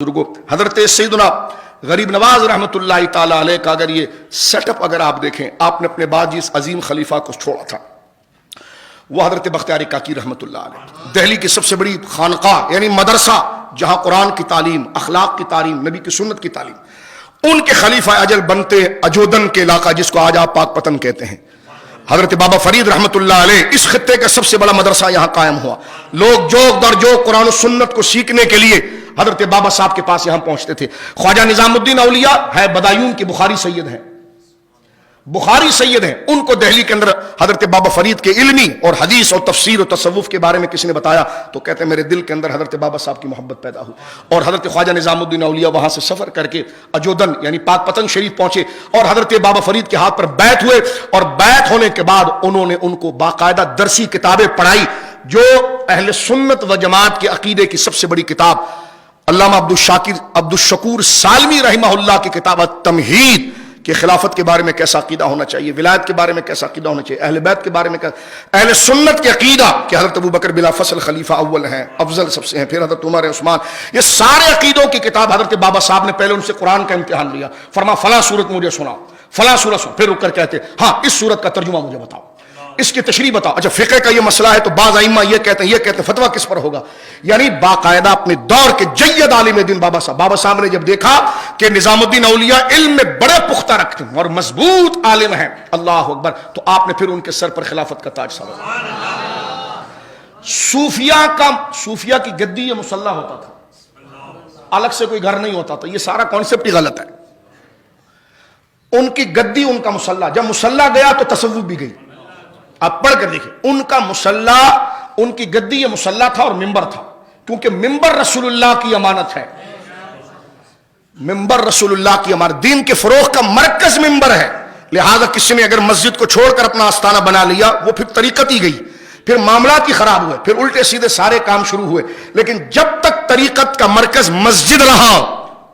حضرت سیدنا غریب نواز رحمۃ اللہ تعالی علیہ کا اگر یہ سیٹ اپ اگر آپ دیکھیں، آپ نے اپنے بعد جس عظیم خلیفہ کو چھوڑا تھا وہ حضرت بختیار کاکی رحمۃ اللہ علیہ، دہلی کی سب سے بڑی خانقاہ یعنی مدرسہ جہاں قرآن کی تعلیم، اخلاق کی تعلیم، نبی کی سنت کی تعلیم، ان کے خلیفہ اجل بنتے اجودن کے علاقہ جس کو آج آپ پاک پتن کہتے ہیں، حضرت بابا فرید رحمۃ اللہ علیہ، اس خطے کا سب سے بڑا مدرسہ یہاں قائم ہوا۔ لوگ جوک در جوک قرآن و سنت کو سیکھنے کے لیے حضرت بابا صاحب کے پاس یہاں پہنچتے تھے۔ خواجہ نظام الدین اولیاء ہے بدایون کے بخاری سید ہیں، بخاری سید ہیں، ان کو دہلی کے اندر حضرت بابا فرید کے علمی اور حدیث اور تفسیر و تصوف کے بارے میں کسی نے بتایا تو کہتے ہیں میرے دل کے اندر حضرت بابا صاحب کی محبت پیدا ہوئی، اور حضرت خواجہ نظام الدین اولیاء وہاں سے سفر کر کے اجودن یعنی پاک پتن شریف پہنچے اور حضرت بابا فرید کے ہاتھ پر بیعت ہوئے، اور بیعت ہونے کے بعد انہوں نے ان کو باقاعدہ درسی کتابیں پڑھائی، جو اہل سنت و جماعت کے عقیدے کی سب سے بڑی کتاب علامہ عبد الشکور سالمی رحمہ اللہ کی کتاب التمہید کہ خلافت کے بارے میں کیسا عقیدہ ہونا چاہیے، ولایت کے بارے میں کیسا عقیدہ ہونا چاہیے، اہل بیت کے بارے میں اہل سنت کے عقیدہ کہ حضرت ابوبکر بلا فصل خلیفہ اول ہیں، افضل سب سے ہیں، پھر حضرت عمر عثمان، یہ سارے عقیدوں کی کتاب حضرت بابا صاحب نے پہلے ان سے قرآن کا امتحان لیا، فرما فلاں سورت مجھے سناؤ، فلاں سورت سناؤ، پھر رک کر کہتے ہاں اس سورت کا ترجمہ مجھے بتاؤ، اس کی تشریح بتاؤ، اچھا فقہ کا یہ مسئلہ ہے تو بعض ائمہ یہ کہتے ہیں فتویٰ کس پر ہوگا، یعنی باقاعدہ اپنے دور کے جید عالم دین بابا صاحب نے جب دیکھا کہ نظام الدین اولیاء علم میں بڑے پختہ رکھتے ہیں اور مضبوط عالم ہیں، اللہ اکبر، تو آپ نے پھر ان کے سر پر خلافت کا تاج سجایا۔ صوفیہ کی گدی یہ مصلی ہوتا تھا، الگ سے کوئی گھر نہیں ہوتا تھا، یہ سارا کانسیپٹ ہی غلط ہے، ان کی گدی ان کا مصلی، جب مصلی گیا تو تصوف بھی گئی، آپ پڑھ کر دیکھیں ان کا مصلی، ان کی گدی یہ مصلی تھا اور ممبر تھا، کیونکہ ممبر رسول اللہ کی امانت ہے، ممبر رسول اللہ کی امانت، دین کے فروغ کا مرکز ممبر ہے، لہذا کسی نے اگر مسجد کو چھوڑ کر اپنا آستانہ بنا لیا وہ پھر طریقت ہی گئی، پھر معاملات ہی خراب ہوئے، پھر الٹے سیدھے سارے کام شروع ہوئے، لیکن جب تک طریقت کا مرکز مسجد رہا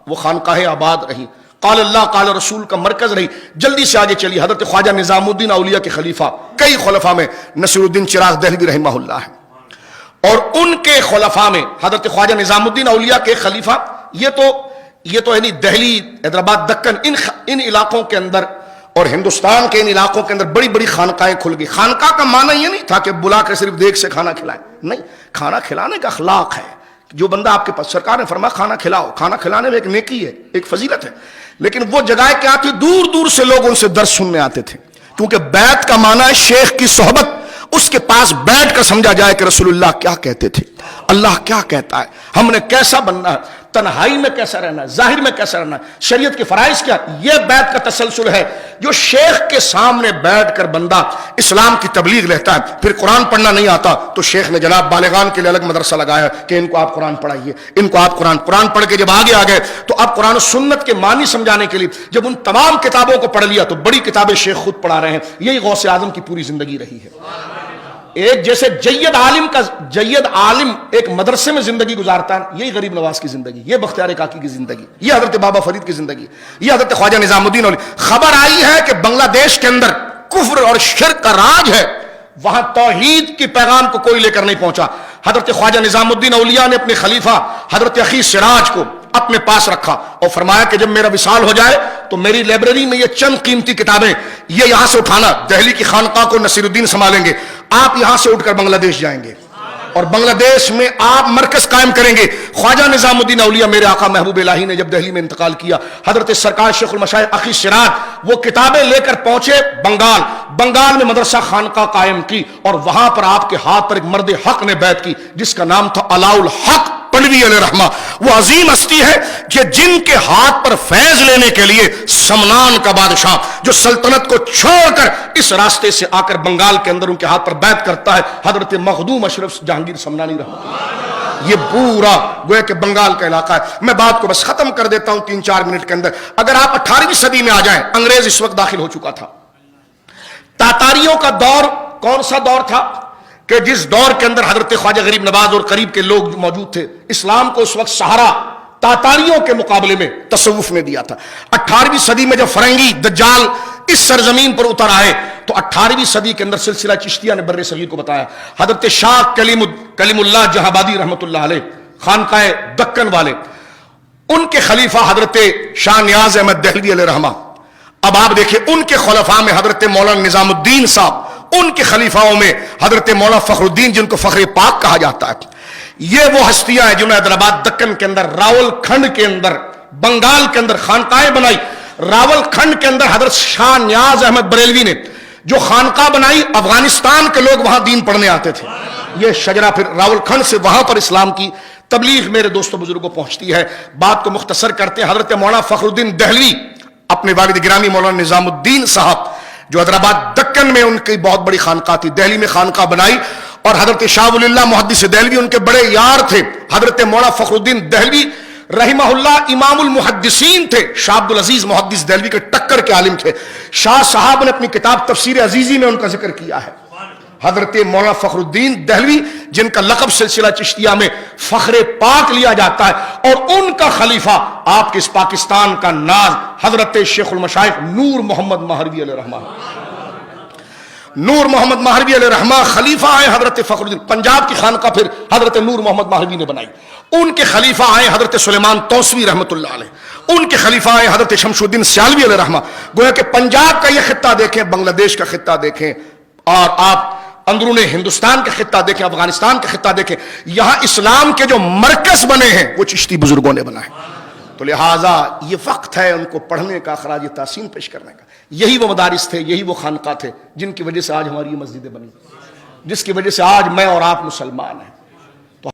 وہ خانقاہ آباد رہی، قال اللہ قال رسول کا مرکز رہی۔ جلدی سے آگے چلی، حضرت خواجہ نظام الدین اولیاء کے خلیفہ، کئی خلفاء میں نصیر الدین چراغ دہلوی رحمہ اللہ ہے، اور ان کے خلفاء میں حضرت خواجہ نظام الدین اولیاء کے خلیفہ، یہ تو یعنی دہلی، حیدرآباد، دکن، ان علاقوں کے اندر اور ہندوستان کے ان علاقوں کے اندر بڑی بڑی خانقاہیں کھل گئی۔ خانقاہ کا معنی یہ نہیں تھا کہ بلا کر صرف دیکھ سے کھانا کھلائے، نہیں، کھانا کھلانے کا اخلاق ہے، جو بندہ آپ کے پاس، سرکار نے فرمایا کھانا کھلاؤ، کھانا کھلانے میں ایک نیکی ہے، ایک فضیلت ہے، لیکن وہ جگہ کیا تھی، دور دور سے لوگ ان سے درس سننے آتے تھے، کیونکہ بیعت کا معنی ہے شیخ کی صحبت، اس کے پاس بیٹھ کر سمجھا جائے کہ رسول اللہ کیا کہتے تھے، اللہ کیا کہتا ہے، ہم نے کیسا بننا ہے، تنہائی میں کیسا رہنا ہے، ظاہر میں کیسا رہنا ہے، شریعت کے فرائض کیا، یہ بیعت کا تسلسل ہے، جو شیخ کے سامنے بیٹھ کر بندہ اسلام کی تبلیغ لیتا ہے، پھر قرآن پڑھنا نہیں آتا تو شیخ نے جناب بالغان کے لیے الگ مدرسہ لگایا کہ ان کو آپ قرآن پڑھائیے، ان کو آپ قرآن پڑھ کے جب آگے آ گئے تو اب قرآن و سنت کے معنی سمجھانے کے لیے جب ان تمام کتابوں کو پڑھ لیا تو بڑی کتابیں شیخ خود پڑھا رہے ہیں، یہی غوث اعظم کی پوری زندگی رہی ہے۔ ایک جیسے جید عالم ایک مدرسے میں زندگی گزارتا ہے، یہی غریب نواز کی زندگی، یہ بختیار کاکی کی زندگی، یہ حضرت بابا فرید کی زندگی، یہ حضرت خواجہ نظام الدین اولیاء۔ خبر آئی ہے کہ بنگلہ دیش کے اندر کفر اور شرک کا راج ہے، وہاں توحید کی پیغام کو کوئی لے کر نہیں پہنچا، حضرت خواجہ نظام الدین اولیاء نے اپنے خلیفہ حضرت اخی سراج کو اپنے پاس رکھا اور فرمایا کہ جب میرا وصال ہو جائے تو میری لائبریری میں یہ چند قیمتی کتابیں یہ یہاں سے اٹھانا، دہلی کی خانقاہ کو نصیر الدین سنبھالیں گے، آپ یہاں سے اٹھ کر بنگلہ دیش جائیں گے اور بنگلہ دیش میں آپ مرکز قائم کریں گے۔ خواجہ نظام الدین اولیاء میرے آقا محبوب الہی نے جب دہلی میں انتقال کیا، حضرت سرکار شیخ المشائخ اخی سراج وہ کتابیں لے کر پہنچے بنگال میں مدرسہ خانقاہ قائم کی، اور وہاں پر آپ کے ہاتھ پر ایک مرد حق نے بیعت کی جس کا نام تھا علاء الحق پنڈوی علیہ رحمہ۔ وہ عظیم ہستی ہے کہ جن کے ہاتھ پر فیض لینے کے لیے سمنان کا بادشاہ جو سلطنت کو چھوڑ کر اس راستے سے آ کر بنگال کے اندر ان کے ہاتھ پر بیعت کرتا ہے، حضرت مخدوم اشرف جہانگیر سمنانی رحمہ۔ یہ پورا گویا کہ بنگال کا علاقہ ہے۔ میں بات کو بس ختم کر دیتا ہوں 3-4 منٹ کے اندر۔ اگر آپ 18ویں صدی میں آ جائیں، انگریز اس وقت داخل ہو چکا تھا۔ تاتاریوں کا دور کون سا دور تھا کہ جس دور کے اندر حضرت خواجہ غریب نواز اور قریب کے لوگ موجود تھے، اسلام کو اس وقت سہارا تاتاریوں کے مقابلے میں تصوف نے دیا تھا۔ 18ویں صدی میں جب فرنگی دجال اس سرزمین پر اتر آئے تو 18ویں صدی کے اندر سلسلہ چشتیہ نے بر صغیر کو بتایا۔ حضرت شاہ کلیم اللہ جہاں آبادی رحمۃ اللہ علیہ، خانقاہ دکن والے، ان کے خلیفہ حضرت شاہ نیاز احمد دہلوی علیہ رحمہ. اب آپ دیکھیں ان کے خلفاء میں حضرت مولانا نظام الدین صاحب، ان کے خلیفاؤں میں حضرت مولانا فخر الدین جن کو فخر پاک کہا جاتا ہے. یہ وہ ہستیاں ہیں جنہوں نے حیدرآباد دکن کے اندر، راول کھنڈ کے اندر، بنگال کے اندر خانقاہیں بنائی. راول کھنڈ کے اندر حضرت شاہ نیاز احمد بریلوی نے جو خانقاہ بنائی، افغانستان کے لوگ وہاں دین پڑھنے آتے تھے. یہ شجرہ پھر راول کھنڈ سے وہاں پر اسلام کی تبلیغ میرے دوستوں بزرگوں پہنچتی ہے. بات کو مختصر کرتے ہیں. حضرت مولانا فخر الدین دہلوی اپنے والد گرامی مولانا نظام الدین صاحب جو حیدرآباد دکن میں ان کی بہت بڑی خانقاہ تھی، دہلی میں خانقاہ بنائی. اور حضرت شاہ ولی اللہ محدث دہلوی ان کے بڑے یار تھے. حضرت مولانا فخر الدین دہلوی رحمہ اللہ امام المحدثین تھے. شاہ عبد العزیز محدث دہلوی کے ٹکر کے عالم تھے. شاہ صاحب نے اپنی کتاب تفسیر عزیزی میں ان کا ذکر کیا ہے. حضرت مولانا فخر الدین دہلوی جن کا لقب سلسلہ چشتیہ میں فخر پاک لیا جاتا ہے، اور ان کا خلیفہ آپ کے اس پاکستان کا ناز حضرت شیخ المشائخ نور محمد ماہروی علیہ رحمہ. نور محمد ماہروی علیہ رحمہ خلیفہ آئے حضرت فخر الدین. پنجاب کی خانقاہ پھر حضرت نور محمد ماہروی نے بنائی. ان کے خلیفہ آئے حضرت سلیمان توسوی رحمۃ اللہ علیہ. ان کے خلیفہ آئے حضرت شمس الدین سیالوی علیہ رحمہ. گویا کہ پنجاب کا یہ خطہ دیکھیں، بنگلہ دیش کا خطہ دیکھیں، اور آپ اندرون ہندوستان کا خطہ دیکھیں، افغانستان کا خطہ دیکھیں، یہاں اسلام کے جو مرکز بنے ہیں وہ چشتی بزرگوں نے بنائے. تو لہٰذا یہ وقت ہے ان کو پڑھنے کا، خراج تحسین پیش کرنے کا. یہی وہ مدارس تھے، یہی وہ خانقاہ تھے جن کی وجہ سے آج ہماری یہ مسجدیں بنی، جس کی وجہ سے آج میں اور آپ مسلمان ہیں.